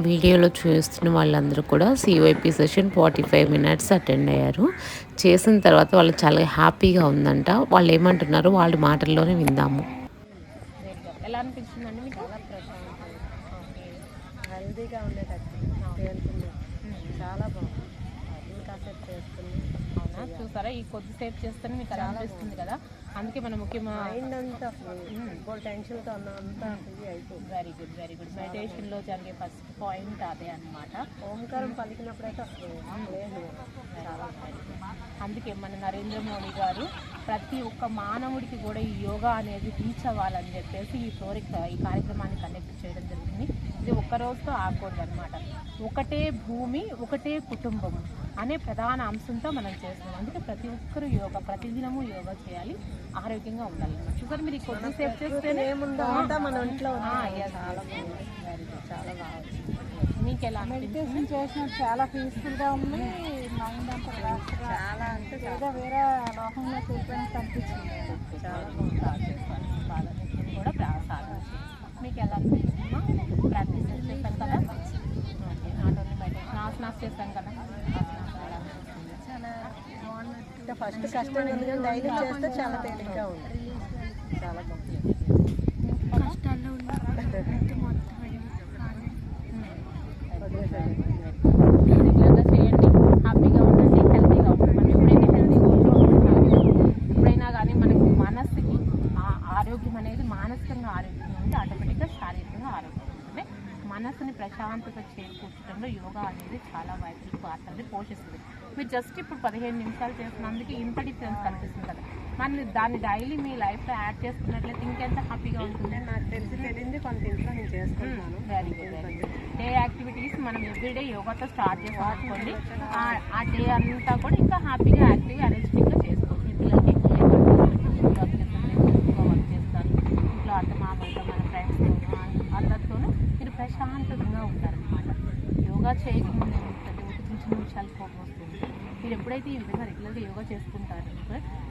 వీడియోలో చూస్తున్న వాళ్ళందరూ కూడా సివైపి సెషన్ 45 మినిట్స్ అటెండ్ అయ్యారు. చేసిన తర్వాత వాళ్ళు చాలా హ్యాపీగా ఉందంట. వాళ్ళు ఏమంటున్నారో వాళ్ళ మాటల్లోనే విందాము. ఎలా అనిపించిందండి మీకు? చాలా ప్రశాంతంగా, హెల్దీగా ఉండేటట్టు తేలుతుంది. చాలా బాగుంది. ఇంకాసేపు చేస్తుంది. అవునా, చూసారా, ఈ కొద్దిసేపు చేస్తేనే మీకు అలా అనిపిస్తుంది కదా. అందుకే మనం ముఖ్యంగా మైండ్ అంతా టెన్షన్తో అంతా ఫ్రీ అయిపోయింది. Very good, very good. మెడిటేషన్లో జరిగే ఫస్ట్ పాయింట్ అదే అనమాట. ఓంకారం పలికినప్పుడైతే అసలు లేదు. చాలా అందుకే మన నరేంద్ర మోడీ గారు ప్రతి ఒక్క మానవుడికి కూడా ఈ యోగా అనేది రీచ్ అవ్వాలని చెప్పేసి ఈ కార్యక్రమాన్ని కండక్ట్ చేయడం జరుగుతుంది. ఇది ఒక్కరోజుతో ఆగకూడదు అనమాట. ఒకటే భూమి ఒకటే కుటుంబం అనే ప్రధాన అంశంతో మనం చేస్తున్నాం. అందుకే ప్రతి ఒక్కరు యోగా, ప్రతిదినము యోగా చేయాలి, ఆరోగ్యంగా ఉండాలి. చూసారు, మీరు కొద్దిసేపు చేస్తేనే మన ఇంట్లో చాలా బాగుంది. వెరీ గుడ్, చాలా బాగా మీకు ఎలా మెడిటేషన్ చేసినట్టు చాలా పీస్ఫుల్గా ఉంది. మైండ్ అంతా చాలా అంటే ఏదో వేరే లోకంలో చూపినట్టు అనిపించింది. చాలా బాగా కూడా సాధన మీకు ఎలా అనిపించిందా? ప్రాక్టీస్ చేస్తాం కదా. Okay, not only meditation, asanas చేస్తాం కదా. చాలా బాగున్నట్టు. ఫస్ట్ కష్టంగా ఉంది కానీ డైలీ చేస్తే చాలా తేలిగ్గా ఉంది. చాలా బాగుంది. కష్టాల్లో రెగ్యులర్గా చేయండి, హ్యాపీగా ఉండండి, హెల్తీగా ఉండండి. మనం ఎప్పుడైతే హెల్తీగా ఉంటామో ఎప్పుడైనా కానీ మనకి మనసుకి ఆరోగ్యం అనేది మానసికంగా ఆరోగ్యంగా ఉంటే ఆటోమేటిక్గా శారీరకంగా ఆరోగ్యం ఉంటుంది. మనసుని ప్రశాంతత చేకూర్చడంలో యోగా అనేది చాలా వైటల్ పాత్ర అనేది పోషిస్తుంది. మీరు జస్ట్ ఇప్పుడు 15 నిమిషాలు చేసినందుకు ఇంత డిఫరెన్స్ కనిపిస్తుంది కదా. మన దాన్ని డైలీ మీ లైఫ్లో యాడ్ చేసుకున్నట్లయితే ఇంకెంత హ్యాపీగా ఉంటుంది. నాకు తెలిసింది కొంత ఇంట్లో నేను చేసుకుంటాను. Very good, very good. Day activities మనం ఎవ్రీడే యోగాతో స్టార్ట్ చేసుకోవాలి. ఆ డే అంతా కూడా ఇంకా హ్యాపీగా యాక్టివ్గా ఎనర్జెటిక్గా చేసుకోవచ్చు. మీ పిల్లలకి ఎక్కువ వర్క్ చేస్తారు, ఇంట్లో అత్తమామలతో మన ఫ్రెండ్స్తో అందరితోనూ మీరు ప్రశాంతంగా ఉంటారనమాట. యోగా చేయకుండా చిన్న చిన్న నిమిషాలు కోపం వస్తుంది. మీరు ఎప్పుడైతే ఈ విధంగా రెగ్యులర్గా యోగా చేసుకుంటారో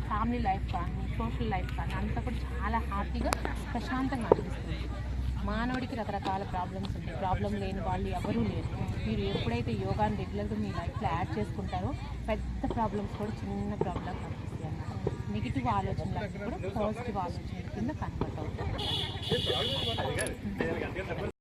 ఫ్యామిలీ లైఫ్ కానీ సోషల్ లైఫ్ కానీ అంతా కూడా చాలా హ్యాపీగా ప్రశాంతంగా అనిపిస్తుంది. మానవుడికి రకరకాల ప్రాబ్లమ్స్ ఉంటాయి. ప్రాబ్లం లేని వాళ్ళు ఎవరూ లేరు. మీరు ఎప్పుడైతే యోగాని రెగ్యులర్గా మీ లైఫ్లో యాడ్ చేసుకుంటారో పెద్ద ప్రాబ్లమ్స్ కూడా చిన్న ప్రాబ్లం కనిపిస్తాయి అన్నమాట. నెగిటివ్ ఆలోచనలు కూడా పాజిటివ్ ఆలోచనల కింద కన్వర్ట్ అవుతాయి.